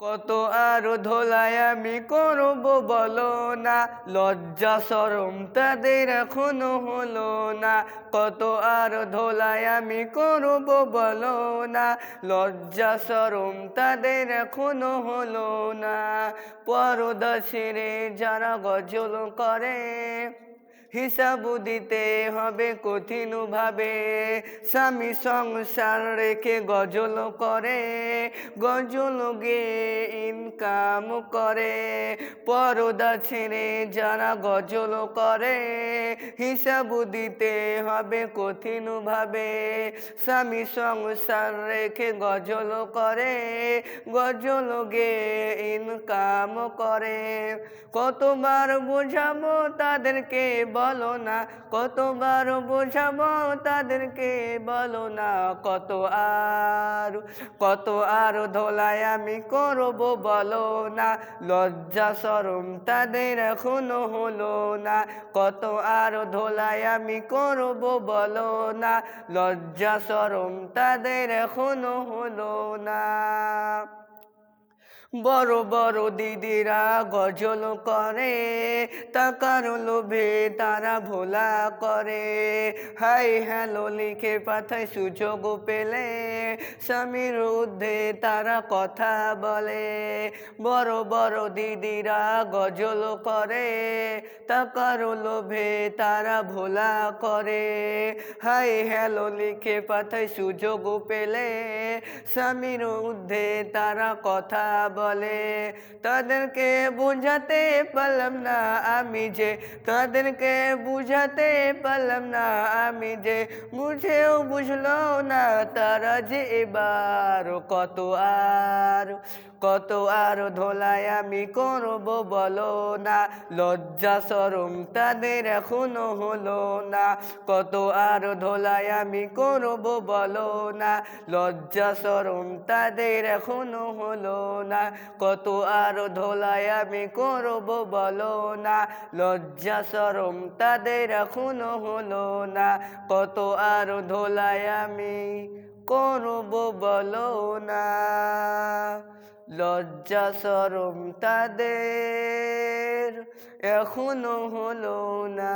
কত আর ধোলাই আমি করব বলো না, লজ্জা শরম তাদের এখনো হলো না। কত আর ধোলাই আমি করব বলো না, লজ্জা শরম তাদের এখনো হলো না। পরদা ছেড়ে যারা গজল করে, হিসাব দিতে হবে কঠিন ভাবে। স্বামী সংসার রেখে গজল করে, গজল গেয়ে ইনকাম করে। পরদা ছেড়ে যারা গজল করে, হিসাব দিতে হবে কঠিন ভাবে। স্বামী সংসার রেখে গজল করে, গজল গেয়ে ইনকাম করে। কতবার বোঝাবো তাদেরকে বলো না, কতবার বোঝাবো তাদেরকে বলো না। কত আর ধোলাই আমি করব বলো না, লজ্জা শরম তাদের এখনো হলো না। কত আর ধোলাই আমি করব বলো না, লজ্জা শরম তাদের এখনো হলো না। বড় বড় দিদিরা গজল করে, টাকার লোভে তারা ভোলা করে। হাই হ্যালো লিখে পাঠায় সুযোগ পেলে, স্বামীর ঊর্ধ্বে তারা কথা বলে। বড় বড় দিদিরা গজল করে, টাকার লোভে তারা ভোলা করে। হাই হ্যালো লিখে পাঠায় সুযোগ পেলে, স্বামীর ঊর্ধ্বে তারা কথা বলে। তাদেরকে বুঝাতে পারলাম না আমি যে, তাদেরকে বুঝাতে পারলাম না আমি যে, বুঝেও বুঝলো না তারা যে এবার। কত আর ধোলাই আমি করব বলো না, লজ্জা শরম তাদের এখনো হলো না। কত আর ধোলাই আমি করব বলো না, লজ্জা শরম তাদের এখনো হলো না। কত আর ধোলাই আমি করব বলো না, লজ্জা শরম তাদের এখনো হলো না। কত আর ধোলাই আমি করব বলো না, লজ্জা শরম তাদের এখনো হলো না।